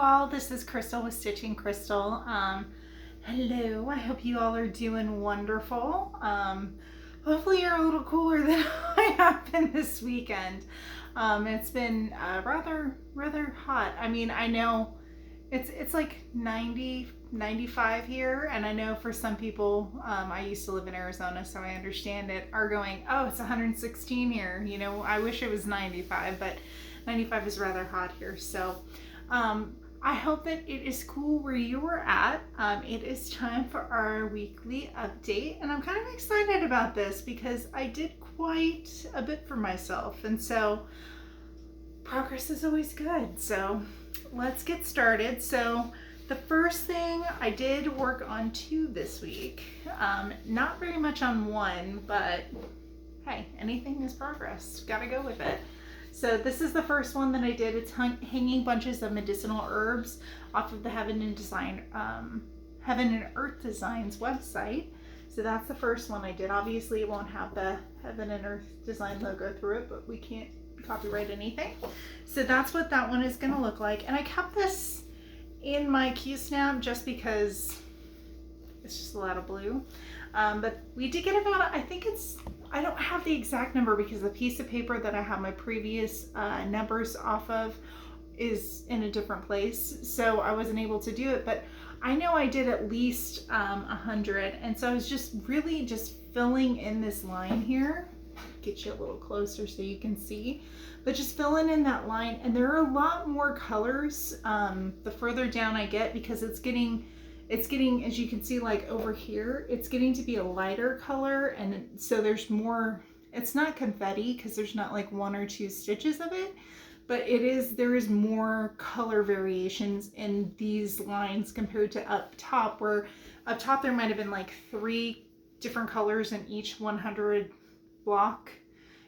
all, this is Crystal with Stitching Crystal. Hello, I hope you all are doing wonderful. Hopefully you're a little cooler than I have been this weekend. It's been rather hot. I mean, I know it's like 90, 95 here, and I know for some people, I used to live in Arizona, so I understand it, are going, oh, it's 116 here. You know, I wish it was 95, but 95 is rather hot here. So I hope that it is cool where you are at. It is time for our weekly update, and I'm kind of excited about this because I did quite a bit for myself, and so progress is always good. So let's get started. So the first thing, I did work on 2 this week. Not very much on 1, but hey, anything is progress. Gotta go with it. So this is the first one that I did. It's hanging bunches of medicinal herbs off of the Heaven and Earth Designs website. So that's the first one I did. Obviously it won't have the Heaven and Earth Design logo through it, but we can't copyright anything. So that's what that one is going to look like. And I kept this in my Q-snap just because it's just a lot of blue. But we did get about, I don't have the exact number because the piece of paper that I have my previous numbers off of is in a different place, so I wasn't able to do it, but I know I did at least 100, and so I was just really just filling in this line here. Get you a little closer so you can see, but just filling in that line. And there are a lot more colors the further down I get, because it's getting, as you can see, like over here, it's getting to be a lighter color, and so there's more. It's not confetti because there's not like 1 or 2 stitches of it, but there is more color variations in these lines compared to up top, where up top there might have been like 3 different colors in each 100 block,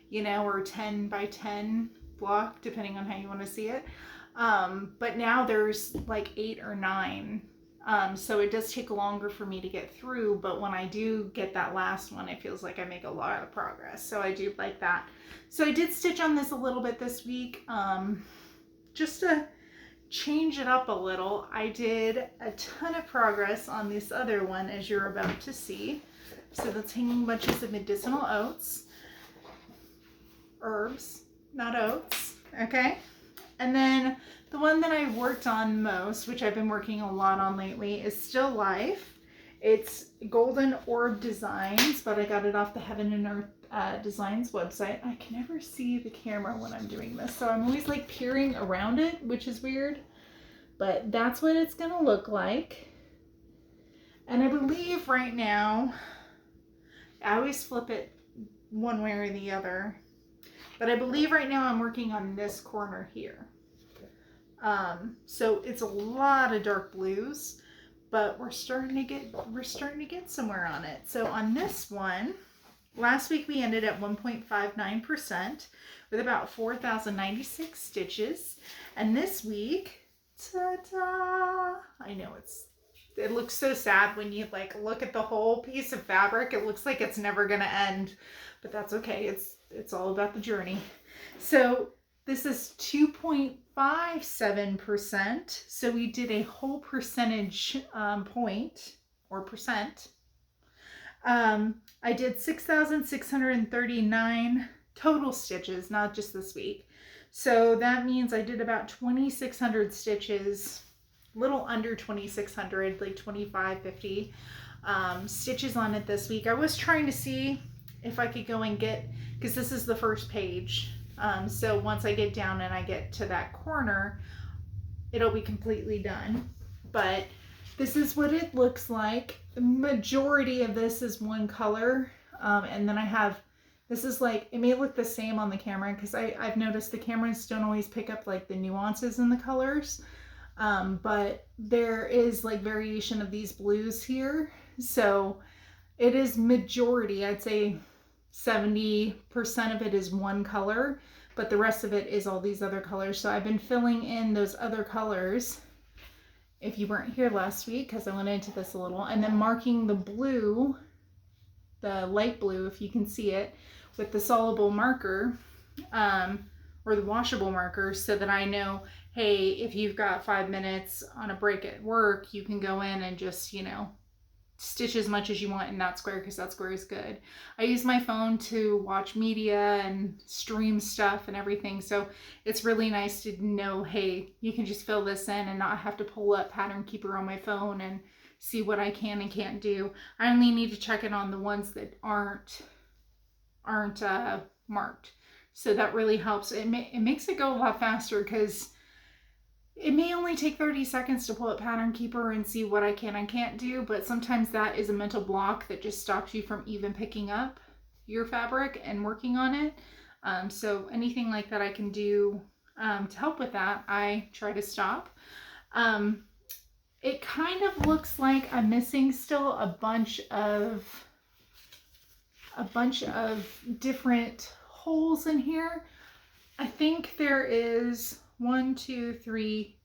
you know, or 10 by 10 block, depending on how you want to see it. But now there's like 8 or 9. So it does take longer for me to get through, but when I do get that last one, it feels like I make a lot of progress. So I do like that. So I did stitch on this a little bit this week, just to change it up a little. I did a ton of progress on this other one, as you're about to see. So that's hanging bunches of medicinal herbs, not oats, okay? And then the one that I worked on most, which I've been working a lot on lately, is Still Life. It's Golden Orb Designs, but I got it off the Heaven and Earth Designs website. I can never see the camera when I'm doing this, so I'm always like peering around it, which is weird. But that's what it's gonna look like. And I believe right now, I always flip it one way or the other, but I believe right now I'm working on this corner here. So it's a lot of dark blues, but we're starting to get somewhere on it. So on this one, last week we ended at 1.59% with about 4,096 stitches. And this week, ta-da! I know it looks so sad when you like look at the whole piece of fabric. It looks like it's never gonna end, but that's okay. It's all about the journey. So this is 2.57%. So we did a whole percentage point, or percent. I did 6,639 total stitches, not just this week. So that means I did about 2,600 stitches, a little under 2,600, like 2,550 stitches on it this week. I was trying to see if I could go and get, because this is the first page. So once I get down and I get to that corner, it'll be completely done. But this is what it looks like. The majority of this is one color. And then I have, this is like, it may look the same on the camera because I've noticed the cameras don't always pick up like the nuances in the colors. But there is like variation of these blues here. So it is majority, I'd say 70% of it is one color, but the rest of it is all these other colors. So I've been filling in those other colors, if you weren't here last week, because I went into this a little, and then marking the blue, the light blue, if you can see it, with the soluble marker, or the washable marker, so that I know hey, if you've got 5 minutes on a break at work, you can go in and just, stitch as much as you want in that square because that square is good. I use my phone to watch media and stream stuff and everything, so it's really nice to know, hey, you can just fill this in and not have to pull up Pattern Keeper on my phone and see what I can and can't do. I only need to check it on the ones that aren't marked, so that really helps. It makes it go a lot faster because it may only take 30 seconds to pull up Pattern Keeper and see what I can and can't do, but sometimes that is a mental block that just stops you from even picking up your fabric and working on it. So anything like that I can do to help with that, I try to stop. It kind of looks like I'm missing still a bunch of different holes in here. I think there is 1, 2, 3.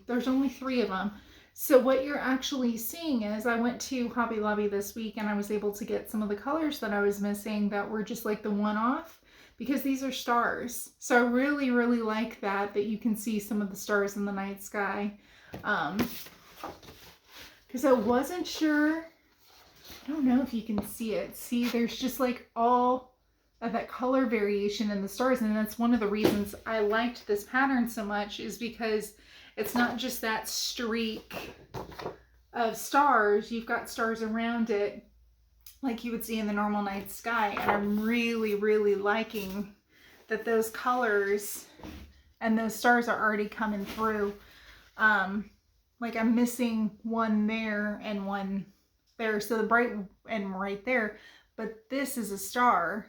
There's only 3 of them. So what you're actually seeing is I went to Hobby Lobby this week and I was able to get some of the colors that I was missing that were just like the one-off, because these are stars. So I really, really like that you can see some of the stars in the night sky. Because I wasn't sure, I don't know if you can see it. See, there's just like all of that color variation in the stars, and that's one of the reasons I liked this pattern so much, is because it's not just that streak of stars. You've got stars around it like you would see in the normal night sky, and I'm really, really liking that those colors and those stars are already coming through. Like I'm missing one there and one there, so the bright and right there, but this is a star,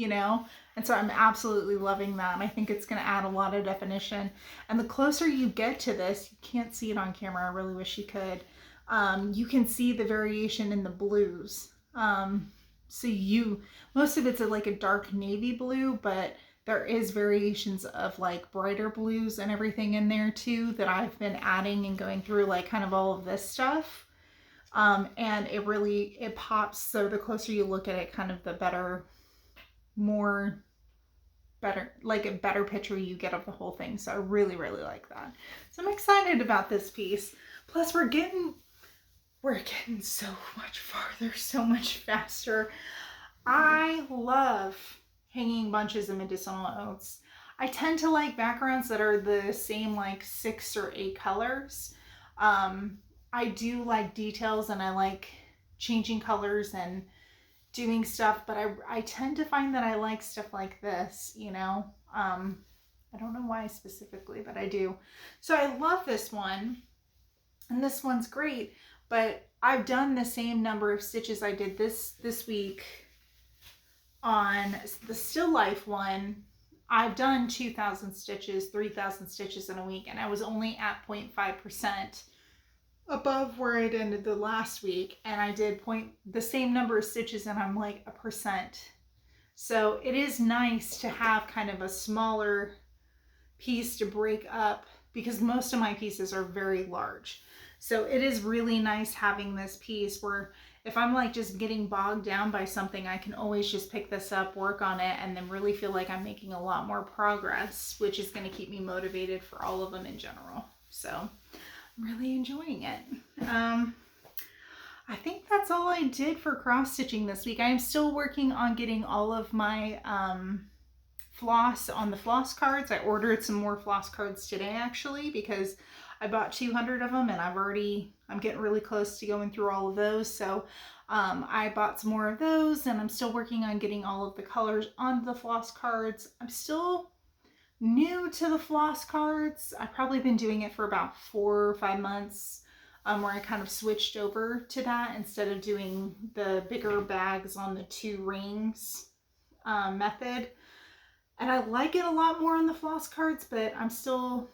and so I'm absolutely loving that, and I think it's going to add a lot of definition. And the closer you get to this, you can't see it on camera, I really wish you could, you can see the variation in the blues. So most of it's like a dark navy blue, but there is variations of like brighter blues and everything in there too that I've been adding and going through, like kind of all of this stuff. And it pops. So the closer you look at it, kind of the better like a better picture you get of the whole thing. So I really, really like that. So I'm excited about this piece. Plus we're getting so much farther, so much faster. I love hanging bunches of medicinal oats. I tend to like backgrounds that are the same, like 6 or 8 colors. I do like details and I like changing colors and doing stuff, but I tend to find that I like stuff like this, I don't know why specifically, but I do. So I love this one, and this one's great, but I've done the same number of stitches I did this week on the Still Life one. I've done 2,000 stitches, 3,000 stitches in a week, and I was only at 0.5% above where I'd ended the last week, and I did the same number of stitches, and I'm like 1%. So it is nice to have kind of a smaller piece to break up, because most of my pieces are very large. So it is really nice having this piece where if I'm like just getting bogged down by something, I can always just pick this up, work on it, and then really feel like I'm making a lot more progress, which is going to keep me motivated for all of them in general. So I'm really enjoying it. I think that's all I did for cross stitching this week. I am still working on getting all of my floss on the floss cards. I ordered some more floss cards today actually, because I bought 200 of them and I'm getting really close to going through all of those. So I bought some more of those, and I'm still working on getting all of the colors onto the floss cards. I'm still new to the floss cards. I've probably been doing it for about 4 or 5 months, where I kind of switched over to that instead of doing the bigger bags on the 2 rings method. And I like it a lot more on the floss cards, but I'm still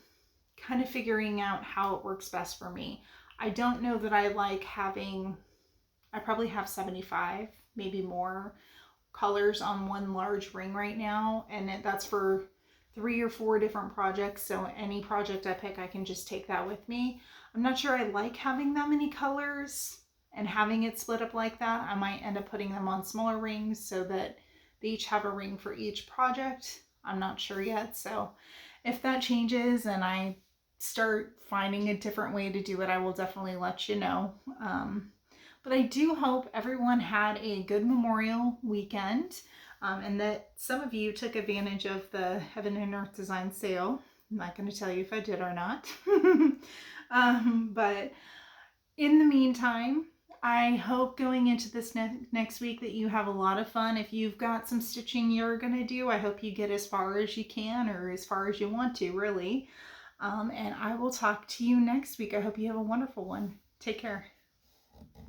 kind of figuring out how it works best for me. I don't know that I like I probably have 75, maybe more colors on one large ring right now, and that's for 3 or 4 different projects. So any project I pick, I can just take that with me. I'm not sure I like having that many colors and having it split up like that. I might end up putting them on smaller rings so that they each have a ring for each project. I'm not sure yet. So if that changes and I start finding a different way to do it, I will definitely let you know. But I do hope everyone had a good Memorial weekend, and that some of you took advantage of the Heaven and Earth Design sale. I'm not going to tell you if I did or not. But in the meantime, I hope going into this next week that you have a lot of fun. If you've got some stitching you're going to do, I hope you get as far as you can, or as far as you want to, really. And I will talk to you next week. I hope you have a wonderful one. Take care.